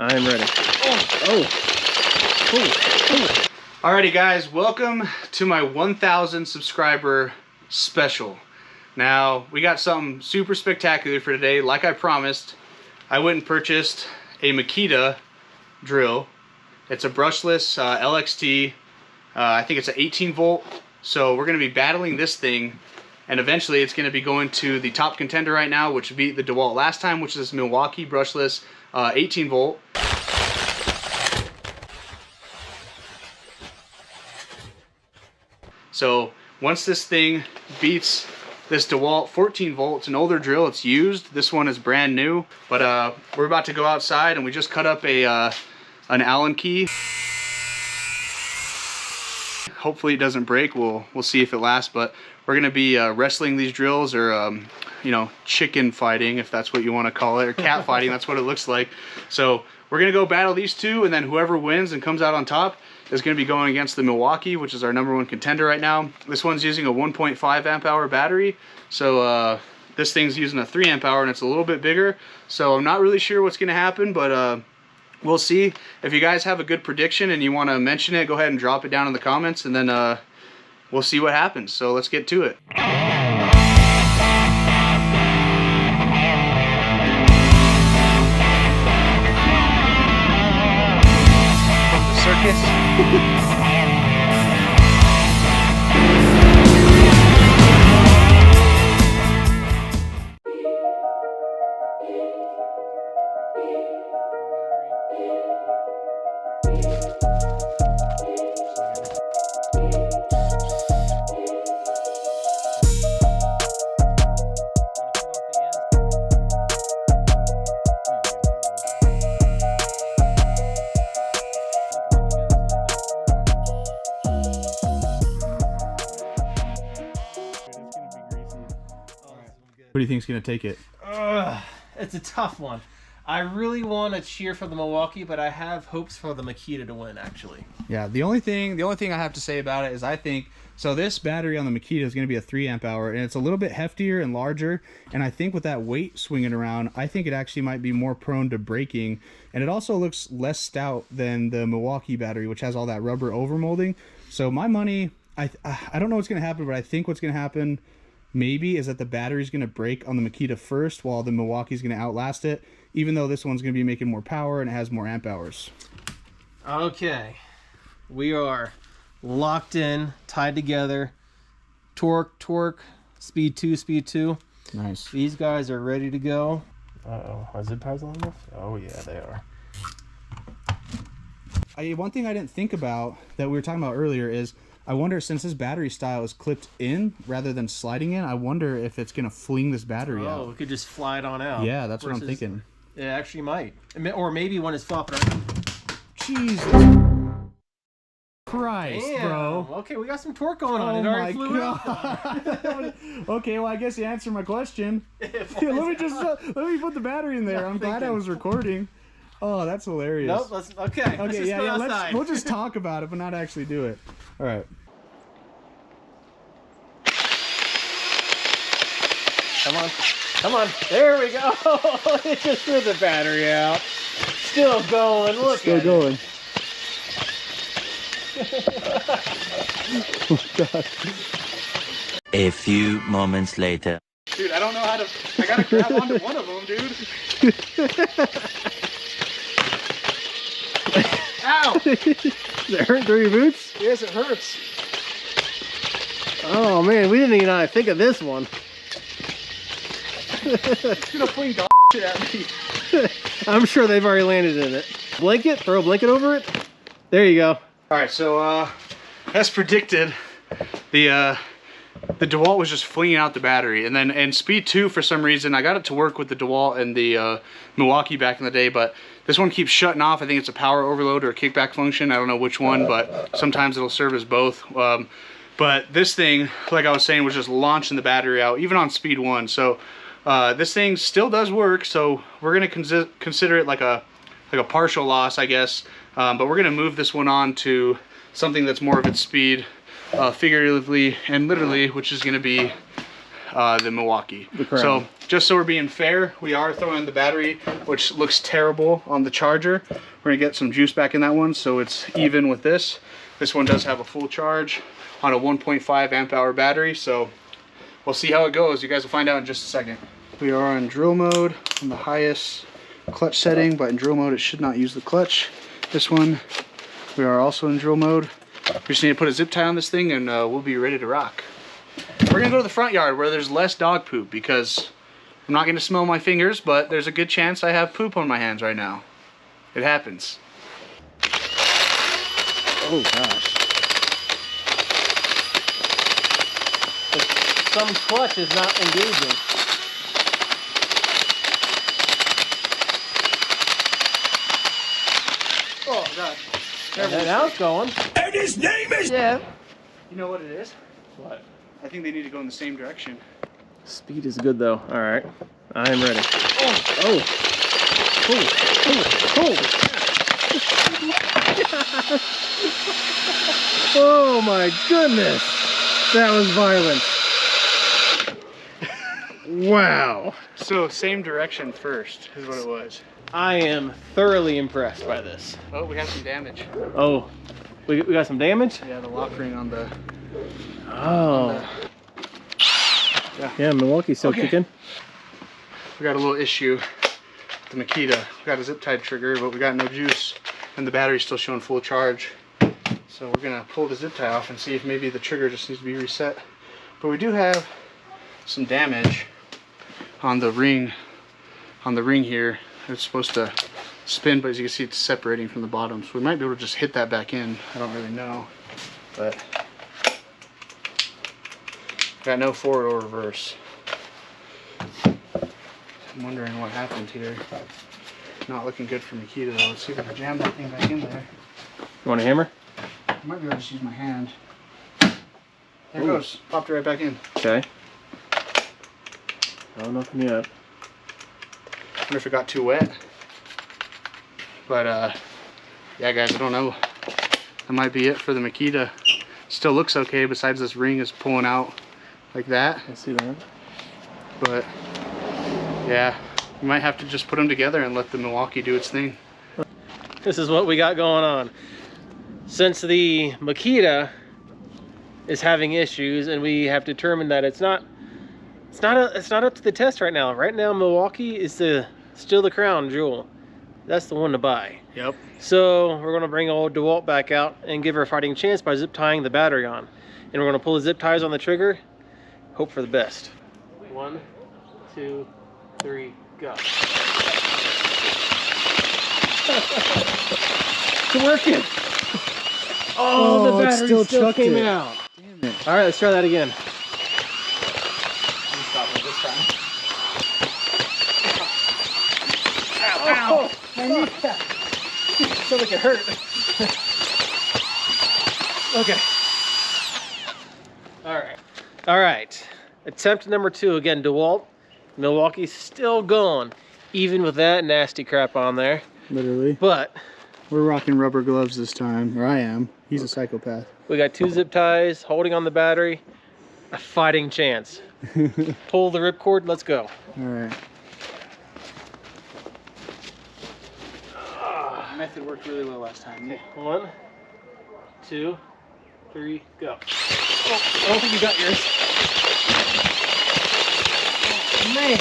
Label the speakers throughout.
Speaker 1: I'm ready.
Speaker 2: Alrighty guys, welcome to my 1,000 subscriber special. Now, we got something super spectacular for today. Like I promised, I went and purchased a Makita drill. It's a brushless LXT. I think it's an 18 volt. So we're going to be battling this thing, and eventually it's going to be going to the top contender right now, which beat the DeWalt last time, which is this Milwaukee brushless 18 volt. So once this thing beats this DeWalt 14 volt, it's an older drill, it's used. This one is brand new, but we're about to go outside, and we just cut up a an Allen key. Hopefully it doesn't break. We'll see if it lasts, but we're gonna be wrestling these drills, or you know, chicken fighting, if that's what you want to call it, or cat fighting. That's what it looks like. So we're gonna go battle these two, and then whoever wins and comes out on top is going to be going against the Milwaukee, which is our #1 contender right now. This one's using a 1.5 amp hour battery, so this thing's using a 3 amp hour, and it's a little bit bigger. So I'm not really sure what's going to happen, but we'll see. If you guys have a good prediction and you want to mention it, go ahead and drop it down in the comments, and then we'll see what happens. So let's get to it. Circus. What do you think is going to take it?
Speaker 1: It's a tough one. I really want to cheer for the Milwaukee, but I have hopes for the Makita to win, actually.
Speaker 2: Yeah, the only thing I have to say about it is I think, so this battery on the Makita is going to be a 3 amp hour, and it's a little bit heftier and larger, and I think with that weight swinging around, I think it actually might be more prone to breaking, and it also looks less stout than the Milwaukee battery, which has all that rubber overmolding. So my money, I don't know what's going to happen, but I think what's going to happen maybe is that the battery's going to break on the Makita first, while the Milwaukee's going to outlast it, even though this one's going to be making more power and it has more amp hours.
Speaker 1: Okay, we are locked in, tied together. Torque, speed 2.
Speaker 2: Nice.
Speaker 1: These guys are ready to go. Uh-oh, are zip ties long enough? Oh yeah, they are.
Speaker 2: One thing I didn't think about that we were talking about earlier is, I wonder, since this battery style is clipped in rather than sliding in, I wonder if it's going to fling this battery out.
Speaker 1: Oh, it could just fly it on out.
Speaker 2: Yeah, that's what I'm thinking.
Speaker 1: It actually might. Or maybe when it's flopping around.
Speaker 2: Jesus Christ,
Speaker 1: damn,
Speaker 2: bro.
Speaker 1: Okay, we got some torque going on.
Speaker 2: Oh
Speaker 1: It already
Speaker 2: my
Speaker 1: flew
Speaker 2: God. Okay, well, I guess you answered my question. Let me put the battery in there. I'm glad I was recording. Oh, that's hilarious.
Speaker 1: Nope, okay,
Speaker 2: we'll just talk about it, but not actually do it. All right.
Speaker 1: Come on. There we go. It just threw the battery out. Still going. Look
Speaker 2: Still
Speaker 1: at
Speaker 2: going.
Speaker 1: It.
Speaker 2: Oh, God.
Speaker 3: A few moments later.
Speaker 2: Dude, I don't know how to... I gotta grab onto one of them, dude. Ow!
Speaker 1: Does it hurt through your boots?
Speaker 2: Yes, it hurts.
Speaker 1: Oh man, we didn't even think of this one.
Speaker 2: It's gonna fling dog shit at me.
Speaker 1: I'm sure they've already landed in it. Blanket, throw a blanket over it. There you go.
Speaker 2: Alright, so as predicted, the DeWalt was just flinging out the battery, and then in speed 2, for some reason, I got it to work with the DeWalt and the Milwaukee back in the day, but this one keeps shutting off. I think it's a power overload or a kickback function. I don't know which one, but sometimes it'll serve as both. But this thing, like I was saying, was just launching the battery out, even on speed 1. So this thing still does work, so we're gonna consider it like a partial loss, I guess. But we're gonna move this one on to something that's more of its speed, figuratively and literally, which is gonna be the Milwaukee.
Speaker 1: The crown.
Speaker 2: So just so we're being fair, we are throwing the battery, which looks terrible on the Charger. We're gonna get some juice back in that one so it's even with this. This one does have a full charge on a 1.5 amp hour battery, so we'll see how it goes. You guys will find out in just a second. We are on drill mode on the highest clutch setting, but in drill mode it should not use the clutch. This one, we are also in drill mode. We just need to put a zip tie on this thing and we'll be ready to rock. We're gonna go to the front yard where there's less dog poop because I'm not gonna smell my fingers, but there's a good chance I have poop on my hands right now. It happens.
Speaker 1: Oh gosh. Some clutch is not engaging.
Speaker 2: Oh god.
Speaker 1: And now it's going.
Speaker 4: And his name is...
Speaker 1: Yeah.
Speaker 2: You know what it is?
Speaker 1: What?
Speaker 2: I think they need to go in the same direction.
Speaker 1: Speed is good though. All right. I am ready. Oh. Oh my goodness. That was violent. Wow.
Speaker 2: So same direction first is what it was.
Speaker 1: I am thoroughly impressed by this.
Speaker 2: Oh, we have some damage.
Speaker 1: Oh, we got some damage?
Speaker 2: Yeah, the lock ring on the...
Speaker 1: Oh. Yeah, Milwaukee's still kicking.
Speaker 2: We got a little issue with the Makita. We got a zip tied trigger, but we got no juice, and the battery's still showing full charge. So we're gonna pull the zip tie off and see if maybe the trigger just needs to be reset. But we do have some damage on the ring here. It's supposed to spin, but as you can see, it's separating from the bottom. So we might be able to just hit that back in. I don't really know, but got no forward or reverse. I'm wondering what happened here. Not looking good for Makita though. Let's see if I can jam that thing back in there.
Speaker 1: You want a hammer?
Speaker 2: I might be able to just use my hand. There it goes. Popped it right back in.
Speaker 1: Okay. Oh, nothing yet.
Speaker 2: I wonder if it got too wet. But yeah guys, I don't know. That might be it for the Makita. Still looks okay besides this ring is pulling out like that.
Speaker 1: I see that.
Speaker 2: But yeah, we might have to just put them together and let the Milwaukee do its thing.
Speaker 1: This is what we got going on. Since the Makita is having issues and we have determined that it's not up to the test right now. Right now Milwaukee is still the crown jewel. That's the one to buy.
Speaker 2: Yep.
Speaker 1: So we're gonna bring old DeWalt back out and give her a fighting chance by zip tying the battery on. And we're gonna pull the zip ties on the trigger, hope for the best. 1, 2, 3, go. It's working. Oh, the battery still came out.
Speaker 2: Damn it.
Speaker 1: All right, let's try that again.
Speaker 2: Stop it this time.
Speaker 1: Ow! Sounds like it hurt. Okay. All right. Attempt number 2 again. DeWalt. Milwaukee's still going, even with that nasty crap on there.
Speaker 2: Literally.
Speaker 1: But
Speaker 2: We're rocking rubber gloves this time, or I am. He's a psychopath.
Speaker 1: we got 2 zip ties holding on the battery. A fighting chance. Pull the ripcord. Let's go.
Speaker 2: All right. Method worked really well last time.
Speaker 1: Okay, 1, 2, 3, go. Oh, I don't think you got yours. Oh, man.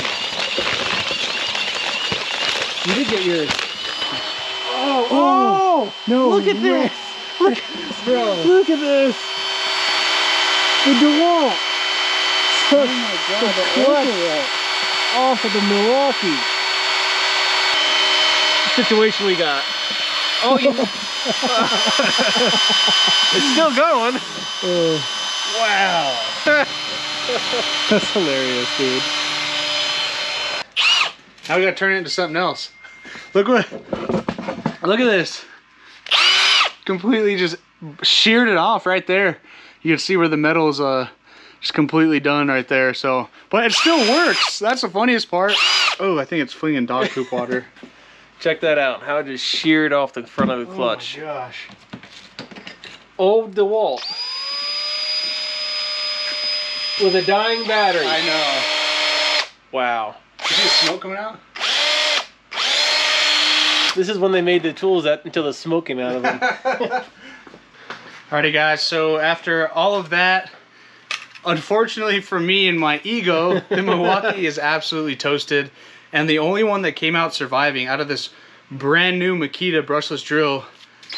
Speaker 1: You did get yours. Oh,
Speaker 2: No,
Speaker 1: look at this. Look,
Speaker 2: bro.
Speaker 1: look at this. The DeWalt.
Speaker 2: Oh my god,
Speaker 1: the clutch off of the Milwaukee. Situation we got. Oh, yeah. It's still going. Wow.
Speaker 2: That's hilarious, dude. Now we gotta turn it into something else. Look at this. Completely just sheared it off right there. You can see where the metal's just completely done right there. So, but it still works. That's the funniest part. Oh, I think it's flinging dog poop water.
Speaker 1: Check that out. How it just sheared off the front of the clutch.
Speaker 2: Oh my gosh.
Speaker 1: Old DeWalt. with a dying battery.
Speaker 2: I know.
Speaker 1: Wow.
Speaker 2: You see the smoke coming out?
Speaker 1: This is when they made the tools until the smoke came out of them.
Speaker 2: Alrighty guys, so after all of that, unfortunately for me and my ego, the Milwaukee is absolutely toasted. And the only one that came out surviving out of this brand new Makita brushless drill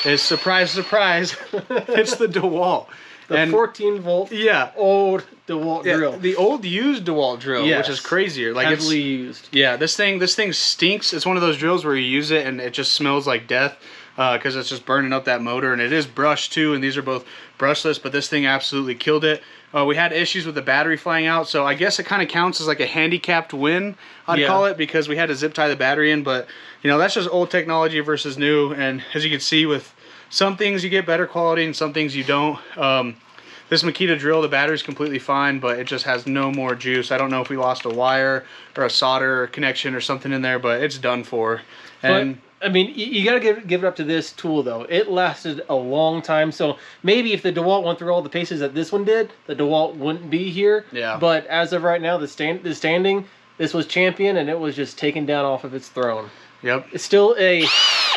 Speaker 2: is, surprise, surprise, it's the DeWalt.
Speaker 1: The 14 volt old DeWalt drill.
Speaker 2: The old used DeWalt drill, which is crazier. Like
Speaker 1: heavily used.
Speaker 2: Yeah, this thing stinks. It's one of those drills where you use it and it just smells like death because it's just burning up that motor. And it is brushed too, and these are both brushless, but this thing absolutely killed it. We had issues with the battery flying out, so I guess it kind of counts as like a handicapped win, I'd call it, because we had to zip tie the battery in. But you know, that's just old technology versus new. And as you can see, with some things you get better quality and some things you don't. This Makita drill, the battery's completely fine, but it just has no more juice. I don't know if we lost a wire or a solder connection or something in there, but it's done for. And
Speaker 1: but, I mean, you gotta give it up to this tool though. It lasted a long time. So maybe if the DeWalt went through all the paces that this one did, the DeWalt wouldn't be here.
Speaker 2: Yeah.
Speaker 1: But as of right now, the standing, this was champion, and it was just taken down off of its throne.
Speaker 2: Yep.
Speaker 1: It's still a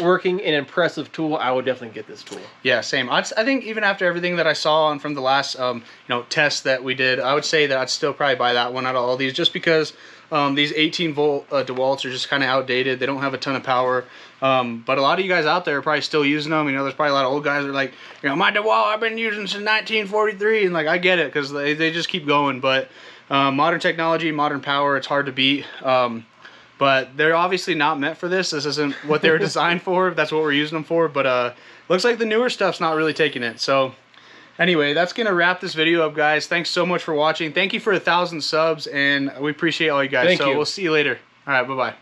Speaker 1: working and impressive tool. I would definitely get this tool.
Speaker 2: Yeah, same. I think even after everything that I saw and from the last test that we did, I would say that I'd still probably buy that one out of all these, just because these 18 volt DeWalts are just kind of outdated. They don't have a ton of power. But a lot of you guys out there are probably still using them. You know, there's probably a lot of old guys that are like, you know, my DeWalt I've been using since 1943, and like I get it because they just keep going. But modern technology, modern power, it's hard to beat. But they're obviously not meant for this. This isn't what they were designed for. That's what we're using them for. But looks like the newer stuff's not really taking it. So anyway, that's going to wrap this video up, guys. Thanks so much for watching. Thank you for 1,000 subs, and we appreciate all you guys.
Speaker 1: Thank you.
Speaker 2: We'll see you later. All right, bye-bye.